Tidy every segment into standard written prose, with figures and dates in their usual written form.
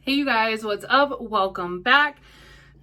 Hey you guys, what's up? Welcome back.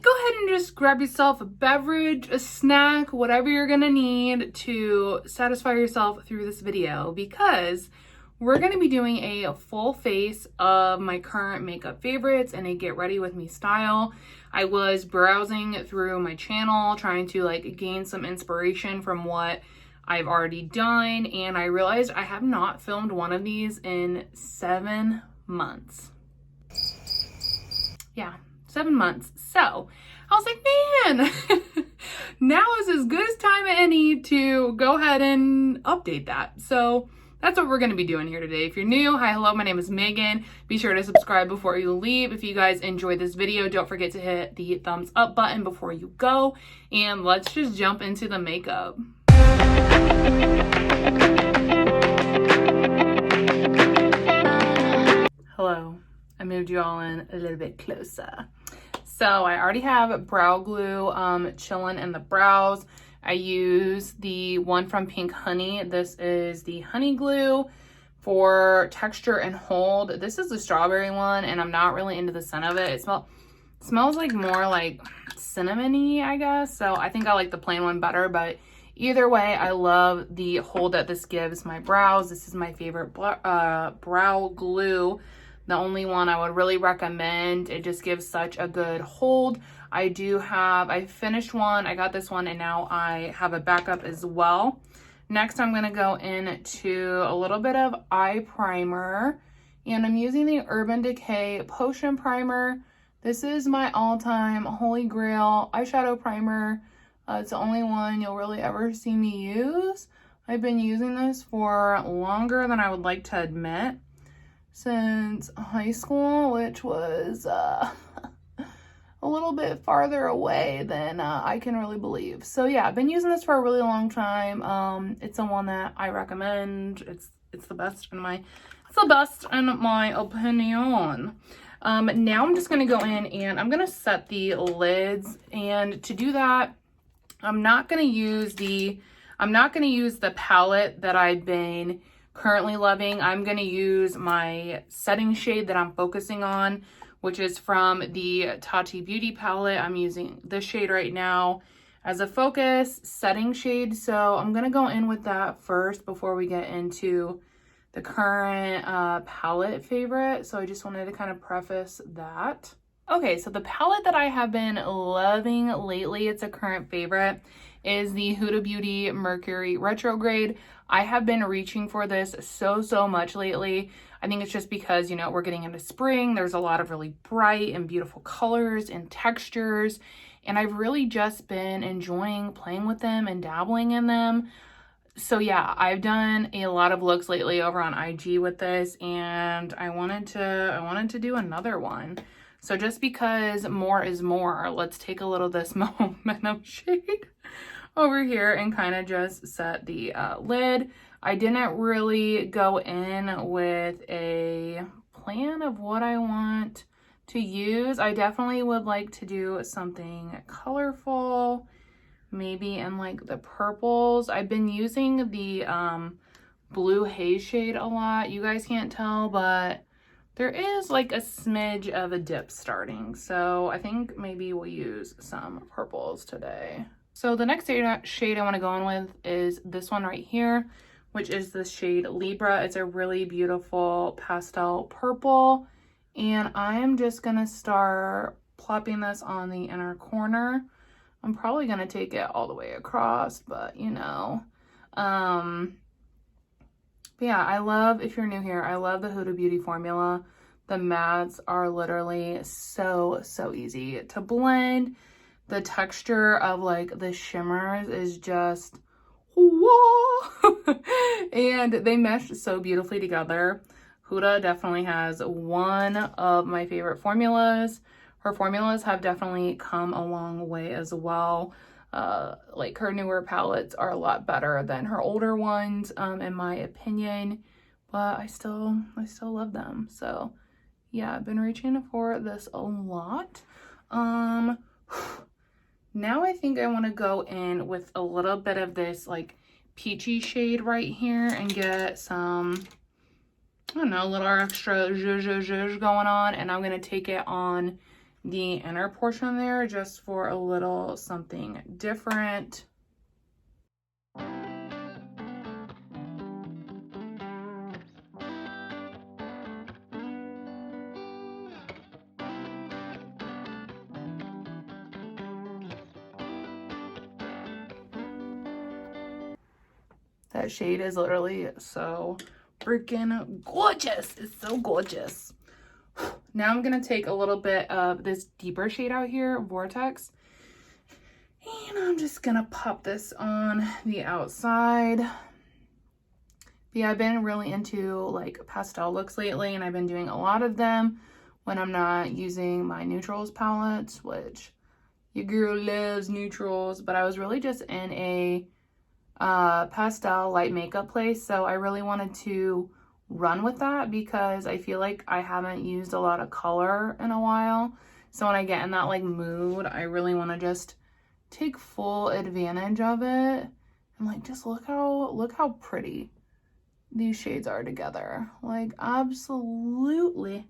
Go ahead and just grab yourself a beverage, a snack, whatever you're gonna need to satisfy yourself through this video, because we're gonna be doing a full face of my current makeup favorites in a get ready with me style. I was browsing through my channel trying to gain some inspiration from what I've already done, and I realized I have not filmed one of these in 7 months. Yeah, 7 months. So I was like, man, now is as good as time as any to go ahead and update that. So that's what we're going to be doing here today. If you're new, hi, hello, my name is Megan. Be sure to subscribe before you leave. If you guys enjoyed this video, don't forget to hit the thumbs up button before you go. And let's just jump into the makeup. Hello. I moved you all in a little bit closer. So I already have brow glue chilling in the brows. I use the one from Pink Honey. This is the honey glue for texture and hold. This is the strawberry one, and I'm not really into the scent of it. It smells like more like cinnamony, I guess. So I think I like the plain one better, but either way, I love the hold that this gives my brows. This is my favorite brow glue. The only one I would really recommend. It just gives such a good hold. I finished one, I got this one, and now I have a backup as well. Next, I'm gonna go into a little bit of eye primer, and I'm using the Urban Decay Potion Primer. This is my all-time holy grail eyeshadow primer. It's the only one you'll really ever see me use. I've been using this for longer than I would like to admit, since high school, which was a little bit farther away than I can really believe. So yeah, I've been using this for a really long time. It's the one that I recommend. It's the best in my opinion. Now I'm just gonna go in and I'm gonna set the lids, and to do that, I'm not gonna use the palette that I've been currently loving. I'm going to use my setting shade that I'm focusing on, which is from the Tati Beauty palette. I'm using this shade right now as a focus setting shade. So I'm going to go in with that first before we get into the current palette favorite. So I just wanted to kind of preface that. Okay, so the palette that I have been loving lately, it's a current favorite, is the Huda Beauty Mercury Retrograde. I have been reaching for this so much lately. I think it's just because, you know, we're getting into spring. There's a lot of really bright and beautiful colors and textures, and I've really just been enjoying playing with them and dabbling in them. So yeah, I've done a lot of looks lately over on IG with this, and I wanted to do another one. So just because more is more, let's take a little of this momentum shade over here and kind of just set the lid. I didn't really go in with a plan of what I want to use. I definitely would like to do something colorful, maybe in like the purples. I've been using the blue haze shade a lot. You guys can't tell, but there is like a smidge of a dip starting. So I think maybe we'll use some purples today. So the next shade I want to go in with is this one right here, which is the shade Libra. It's a really beautiful pastel purple, and I am just going to start plopping this on the inner corner. I'm probably going to take it all the way across, but you know. But yeah, I love, if you're new here, I love the Huda Beauty formula. The mattes are literally so easy to blend. The texture of like the shimmers is just whoa. And they mesh so beautifully together. Huda definitely has one of my favorite formulas. Her formulas have definitely come a long way as well. Like her newer palettes are a lot better than her older ones, in my opinion, but I still love them. So yeah, I've been reaching for this a lot. Now I think I want to go in with a little bit of this like peachy shade right here and get some I don't know, a little extra zhuzh going on, and I'm going to take it on the inner portion there just for a little something different. That shade is literally so freaking gorgeous. It's so gorgeous. Now I'm going to take a little bit of this deeper shade out here, Vortex. And I'm just going to pop this on the outside. But yeah, I've been really into like pastel looks lately, and I've been doing a lot of them when I'm not using my neutrals palettes, which your girl loves neutrals. But I was really just in a pastel light makeup place, so I really wanted to run with that because I feel like I haven't used a lot of color in a while. So when I get in that like mood, I really want to just take full advantage of it. And like, just look how pretty these shades are together. Like, absolutely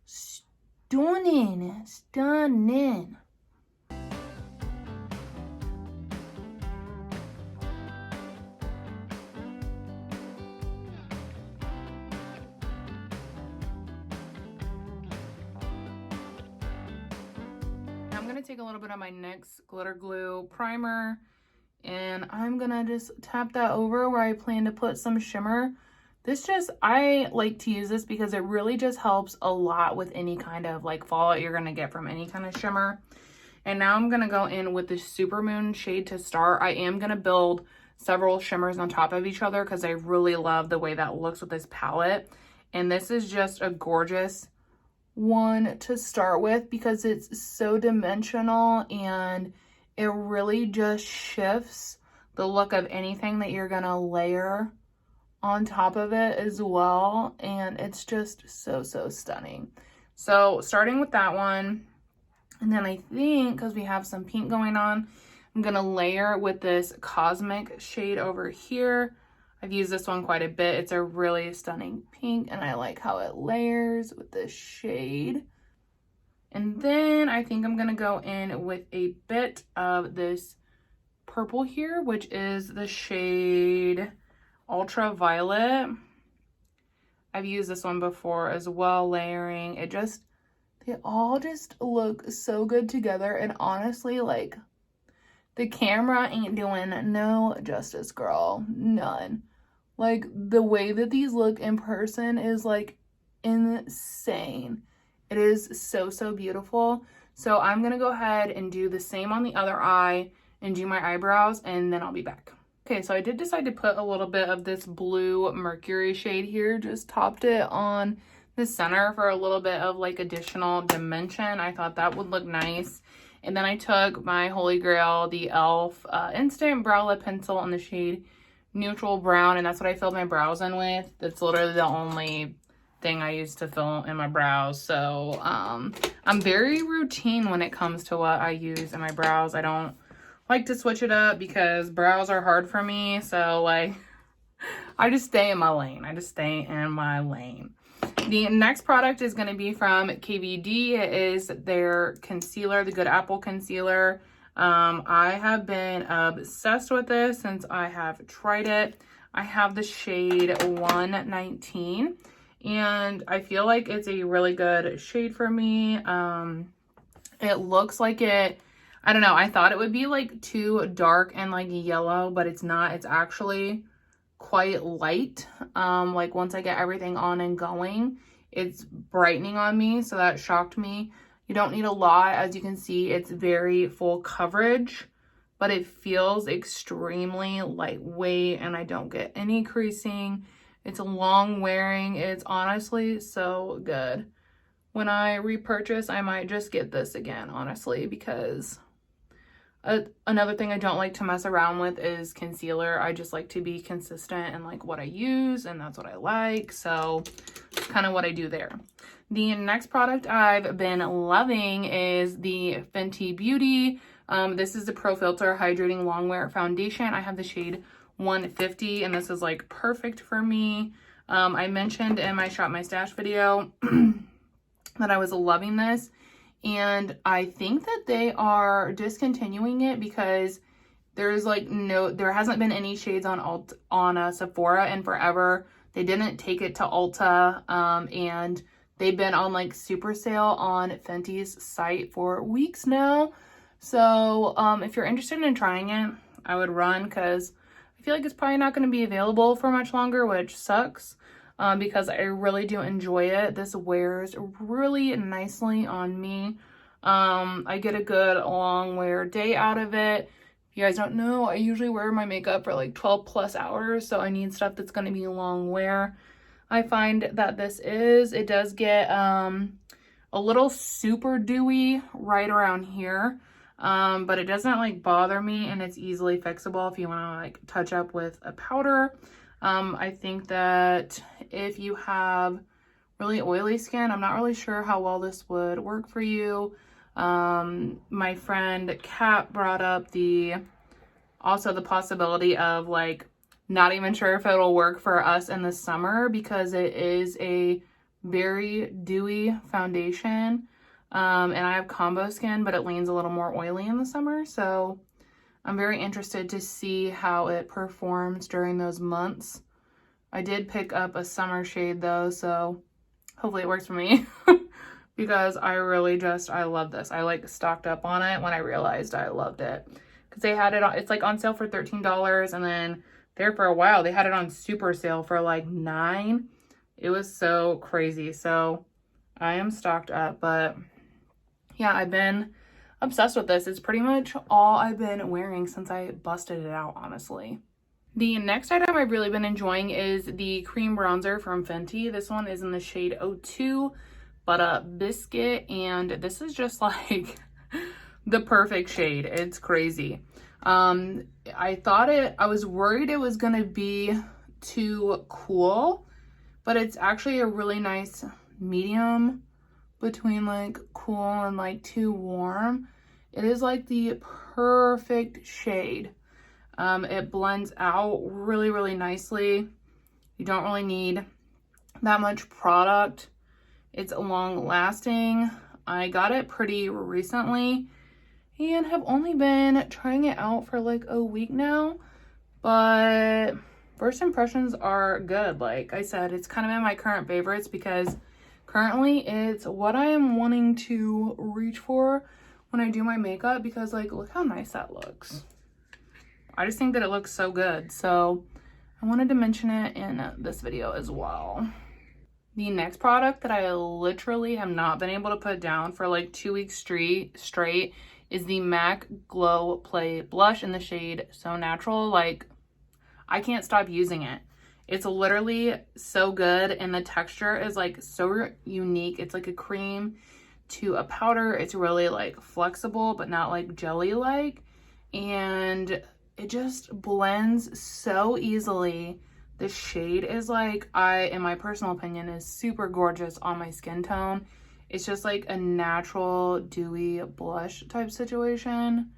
stunning. I'm gonna take a little bit of my NYX glitter glue primer, and I'm gonna just tap that over where I plan to put some shimmer. I like to use this because it really just helps a lot with any kind of like fallout you're gonna get from any kind of shimmer. And now I'm gonna go in with the Supermoon shade to start. I am gonna build several shimmers on top of each other because I really love the way that looks with this palette. And this is just a gorgeous one to start with because it's so dimensional, and it really just shifts the look of anything that you're gonna layer on top of it as well. And it's just so stunning. So starting with that one, and then I think because we have some pink going on, I'm gonna layer with this Cosmic shade over here. I've used this one quite a bit. It's a really stunning pink, and I like how it layers with this shade. And then I think I'm gonna go in with a bit of this purple here, which is the shade Ultraviolet. I've used this one before as well, layering. They all just look so good together, and honestly, like, the camera ain't doing no justice, girl. None. Like, the way that these look in person is like insane. It is so beautiful. So I'm gonna go ahead and do the same on the other eye and do my eyebrows, and then I'll be back. Okay, so I did decide to put a little bit of this blue Mercury shade here. Just topped it on the center for a little bit of like additional dimension. I thought that would look nice. And then I took my holy grail, the e.l.f. Instant Brow Lip Pencil in the shade Neutral Brown, and that's what I filled my brows in with. That's literally the only thing I use to fill in my brows. So I'm very routine when it comes to what I use in my brows. I don't like to switch it up because brows are hard for me. So like, I just stay in my lane. The next product is going to be from KVD. It is their concealer, the Good Apple concealer. I have been obsessed with this since I have tried it. I have the shade 119, and I feel like it's a really good shade for me. It looks like it, I don't know, I thought it would be like too dark and like yellow, but it's not. It's actually quite light. Like once I get everything on and going, it's brightening on me, so that shocked me. You don't need a lot. As you can see, it's very full coverage, but it feels extremely lightweight, and I don't get any creasing. It's long wearing. It's honestly so good. When I repurchase, I might just get this again, honestly, because another thing I don't like to mess around with is concealer. I just like to be consistent in like what I use, and that's what I like. So that's kind of what I do there. The next product I've been loving is the Fenty Beauty. This is the Pro Filter Hydrating Longwear Foundation. I have the shade 150, and this is like perfect for me. I mentioned in my Shop My Stash video that I was loving this, and I think that they are discontinuing it because there's like there hasn't been any shades on Sephora in forever. They didn't take it to Ulta, and they've been on like super sale on Fenty's site for weeks now. So if you're interested in trying it, I would run, because I feel like it's probably not going to be available for much longer, which sucks, because I really do enjoy it. This wears really nicely on me. I get a good long wear day out of it. If you guys don't know, I usually wear my makeup for like 12 plus hours, so I need stuff that's going to be long wear. I find that it does get a little super dewy right around here, but it doesn't like bother me, and it's easily fixable if you want to like touch up with a powder. I think that if you have really oily skin, I'm not really sure how well this would work for you. My friend Kat brought up also the possibility of like not even sure if it'll work for us in the summer, because it is a very dewy foundation. And I have combo skin, but it leans a little more oily in the summer. So I'm very interested to see how it performs during those months. I did pick up a summer shade though, so hopefully it works for me. Because I love this. I like stocked up on it when I realized I loved it. Because they had it on, it's like on sale for $13, and then there for a while they had it on super sale for like $9. It was so crazy. So I am stocked up, but yeah, I've been obsessed with this. It's pretty much all I've been wearing since I busted it out, honestly. The next item I've really been enjoying is the cream bronzer from Fenty. This one is in the shade 02 Butter Biscuit, and this is just like the perfect shade. It's crazy. I was worried it was gonna be too cool, but it's actually a really nice medium between like cool and like too warm. It is like the perfect shade. It blends out really, really nicely. You don't really need that much product. It's long lasting. I got it pretty recently and have only been trying it out for like a week now, but first impressions are good. Like I said, it's kind of in my current favorites because currently it's what I am wanting to reach for when I do my makeup, because like, look how nice that looks. I just think that it looks so good. So I wanted to mention it in this video as well. The next product that I literally have not been able to put down for like 2 weeks straight is the MAC Glow Play Blush in the shade So Natural. Like, I can't stop using it. It's literally so good, and the texture is like so unique. It's like a cream to a powder. It's really like flexible, but not like jelly-like. And it just blends so easily. The shade is like, in my personal opinion, is super gorgeous on my skin tone. It's just like a natural dewy blush type situation.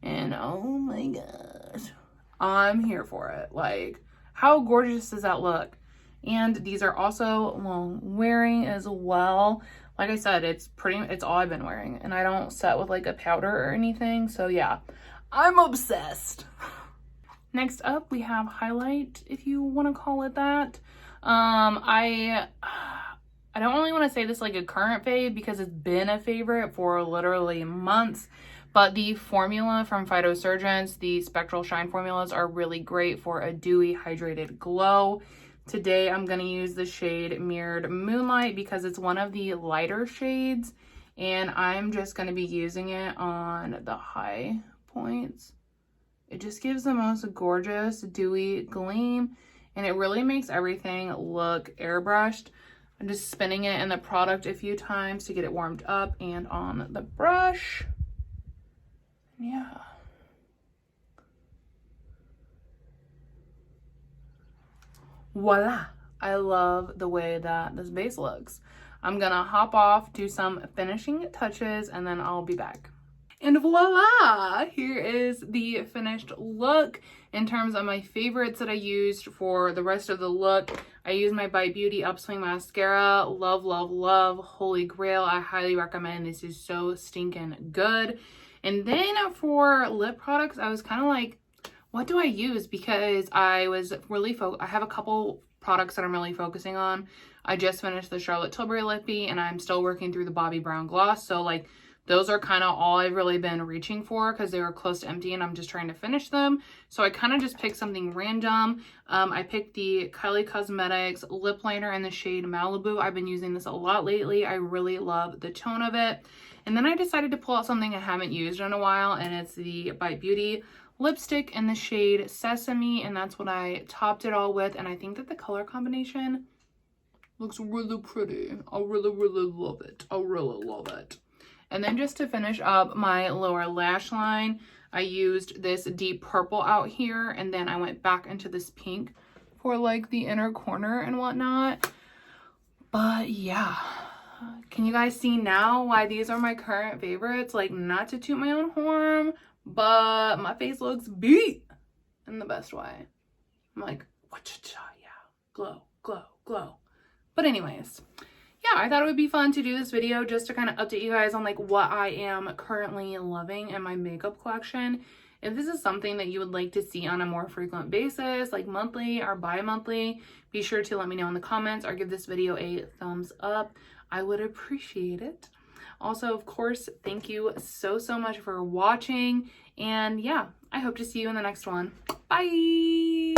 And oh my gosh, I'm here for it. Like, how gorgeous does that look? And these are also long wearing as well. Like I said, it's all I've been wearing, and I don't set with like a powder or anything. So yeah, I'm obsessed. Next up, we have highlight, if you want to call it that. I don't really want to say this like a current fave because it's been a favorite for literally months, but the formula from Phytosurgeons, the Spectral Shine formulas, are really great for a dewy, hydrated glow. Today, I'm going to use the shade Mirrored Moonlight because it's one of the lighter shades, and I'm just going to be using it on the high points. It just gives the most gorgeous dewy gleam, and it really makes everything look airbrushed. I'm just spinning it in the product a few times to get it warmed up and on the brush. Yeah. Voila. I love the way that this base looks. I'm gonna hop off, do some finishing touches, and then I'll be back. And voila, here is the finished look. In terms of my favorites that I used for the rest of the look, I used my Bite Beauty Upswing Mascara. Love, love, love. Holy grail. I highly recommend. This is so stinking good. And then for lip products, I was kind of like, what do I use? Because I was really I have a couple products that I'm really focusing on. I just finished the Charlotte Tilbury Lippy, and I'm still working through the Bobbi Brown Gloss. So like, those are kind of all I've really been reaching for because they were close to empty and I'm just trying to finish them. So I kind of just picked something random. I picked the Kylie Cosmetics lip liner in the shade Malibu. I've been using this a lot lately. I really love the tone of it. And then I decided to pull out something I haven't used in a while, and it's the Bite Beauty lipstick in the shade Sesame, and that's what I topped it all with. And I think that the color combination looks really pretty. I really, really love it. I really love it. And then just to finish up my lower lash line, I used this deep purple out here, and then I went back into this pink for like the inner corner and whatnot. But yeah, can you guys see now why these are my current favorites? Like, not to toot my own horn, but my face looks beat in the best way. I'm like, yeah, glow, glow, glow. But anyways, yeah, I thought it would be fun to do this video just to kind of update you guys on like what I am currently loving in my makeup collection. If this is something that you would like to see on a more frequent basis, like monthly or bi-monthly, be sure to let me know in the comments or give this video a thumbs up. I would appreciate it. Also, of course, thank you so much for watching. And yeah, I hope to see you in the next one. Bye!